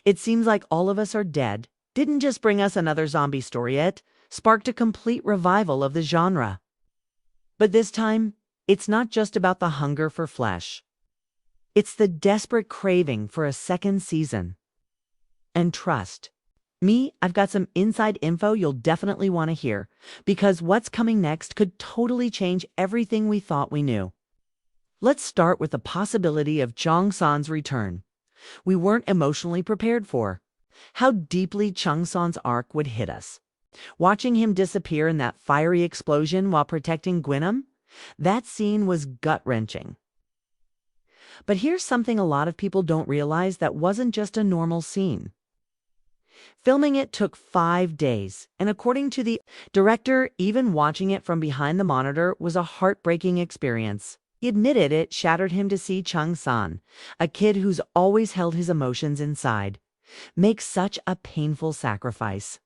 It seems like all of us are dead didn't just bring us another zombie story, it sparked a complete revival of the genre. But this time, it's not just about the hunger for flesh. It's the desperate craving for a second season. And trust me, I've got some inside info you'll definitely want to hear, because what's coming next could totally change everything we thought we knew. Let's start with the possibility of Cheong-san's return. We weren't emotionally prepared for how deeply Cheong-san's arc would hit us. Watching him disappear in that fiery explosion while protecting Gwynam, that scene was gut-wrenching. But here's something a lot of people don't realize that wasn't just a normal scene. Filming it took 5 days, and according to the director, even watching it from behind the monitor was a heartbreaking experience. He admitted it shattered him to see Cheong-san, a kid who's always held his emotions inside, make such a painful sacrifice.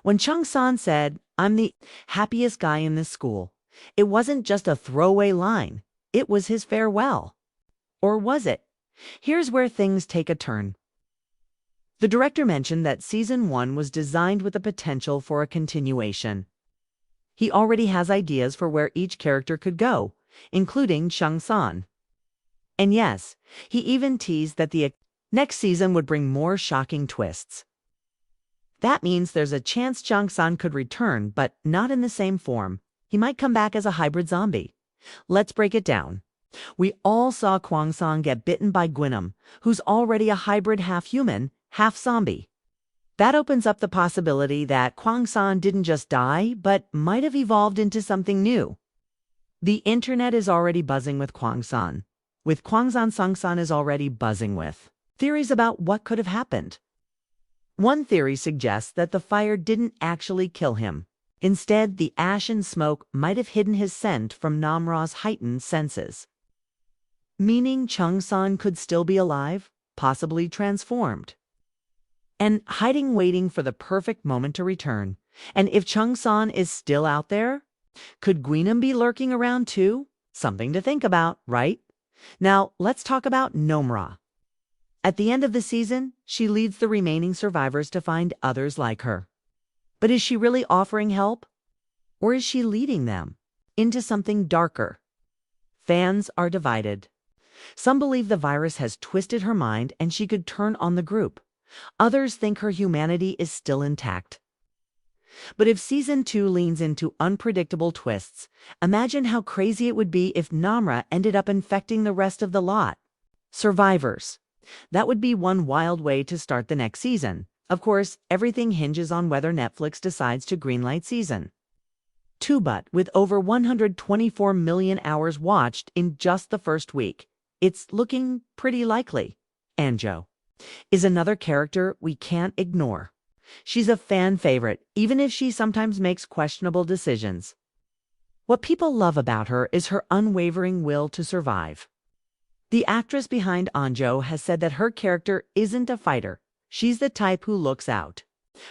When Cheong-san said, "I'm the happiest guy in this school," it wasn't just a throwaway line, it was his farewell. Or was it? Here's where things take a turn. The director mentioned that Season 1 was designed with the potential for a continuation. He already has ideas for where each character could go, including Cheong-san. And yes, he even teased that the next season would bring more shocking twists. That means there's a chance Cheong-san could return, but not in the same form. He might come back as a hybrid zombie. Let's break it down. We all saw Kwang-san get bitten by Gwynam, who's already a hybrid half-human, half-zombie. That opens up the possibility that Kwang-san didn't just die, but might have evolved into something new. The internet is already buzzing with Kwang-san. With Kwang-san, Sung-san is already buzzing with theories about what could have happened. One theory suggests that the fire didn't actually kill him. Instead, the ash and smoke might have hidden his scent from Namra's heightened senses. Meaning Cheong-san could still be alive, possibly transformed, and hiding, waiting for the perfect moment to return. And if Cheong-san is still out there, could Gwynam be lurking around too? Something to think about, right? Now, let's talk about Namra. At the end of the season, she leads the remaining survivors to find others like her. But is she really offering help? Or is she leading them into something darker? Fans are divided. Some believe the virus has twisted her mind and she could turn on the group. Others think her humanity is still intact. But if Season 2 leans into unpredictable twists, imagine how crazy it would be if Namra ended up infecting the rest of the lot. Survivors. That would be one wild way to start the next season. Of course, everything hinges on whether Netflix decides to greenlight Season 2, but with over 124 million hours watched in just the first week, it's looking pretty likely. Anjo is another character we can't ignore. She's a fan favorite, even if she sometimes makes questionable decisions. What people love about her is her unwavering will to survive. The actress behind Anjo has said that her character isn't a fighter. She's the type who looks out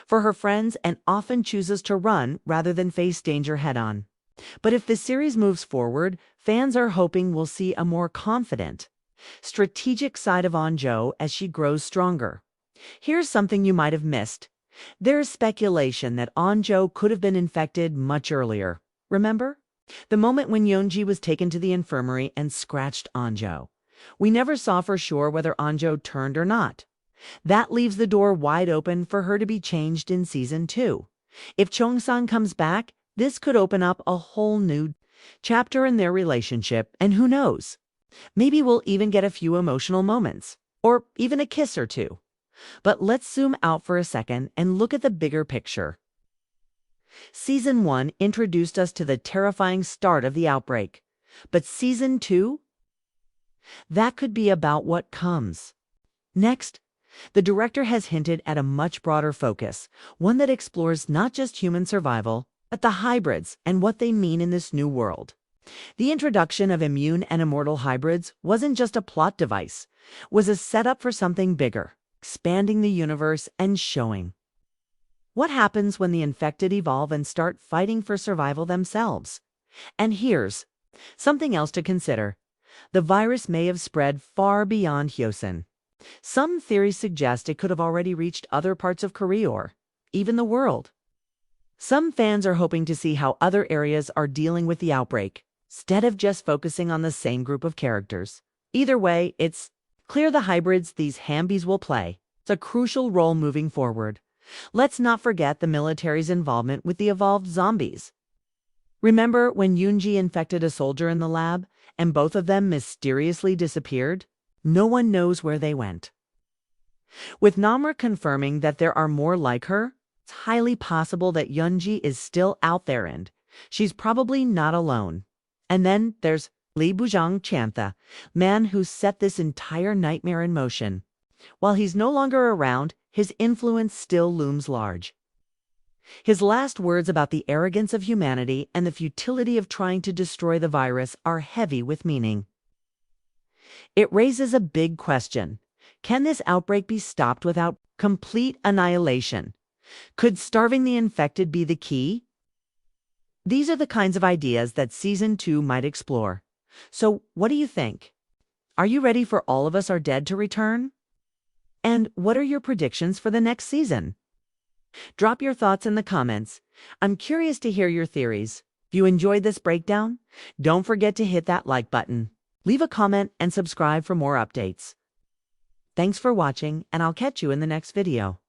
for her friends and often chooses to run rather than face danger head-on. But if the series moves forward, fans are hoping we'll see a more confident, strategic side of Anjo as she grows stronger. Here's something you might have missed. There's speculation that Anjo could have been infected much earlier. Remember? The moment when Yeonji was taken to the infirmary and scratched Anjo. We never saw for sure whether Anjo turned or not. That leaves the door wide open for her to be changed in Season 2. If Cheong-san comes back, this could open up a whole new chapter in their relationship, and who knows? Maybe we'll even get a few emotional moments, or even a kiss or two. But let's zoom out for a second and look at the bigger picture. Season 1 introduced us to the terrifying start of the outbreak. But Season 2? That could be about what comes next. The director has hinted at a much broader focus, one that explores not just human survival, but the hybrids and what they mean in this new world. The introduction of immune and immortal hybrids wasn't just a plot device, was a setup for something bigger, expanding the universe and showing what happens when the infected evolve and start fighting for survival themselves. And here's something else to consider. The virus may have spread far beyond Hyosin. Some theories suggest it could have already reached other parts of Korea or even the world. Some fans are hoping to see how other areas are dealing with the outbreak, instead of just focusing on the same group of characters. Either way, it's clear the hybrids these hambies will play. It's a crucial role moving forward. Let's not forget the military's involvement with the evolved zombies. Remember when Yoonji infected a soldier in the lab, and both of them mysteriously disappeared? No one knows where they went. With Namra confirming that there are more like her, it's highly possible that Yoonji is still out there and she's probably not alone. And then there's Lee Jae-kyoo, man who set this entire nightmare in motion. While he's no longer around, his influence still looms large. His last words about the arrogance of humanity and the futility of trying to destroy the virus are heavy with meaning. It raises a big question. Can this outbreak be stopped without complete annihilation? Could starving the infected be the key? These are the kinds of ideas that Season 2 might explore. So, what do you think? Are you ready for All of Us Are Dead to return? And what are your predictions for the next season? Drop your thoughts in the comments. I'm curious to hear your theories. If you enjoyed this breakdown, don't forget to hit that like button. Leave a comment and subscribe for more updates. Thanks for watching, and I'll catch you in the next video.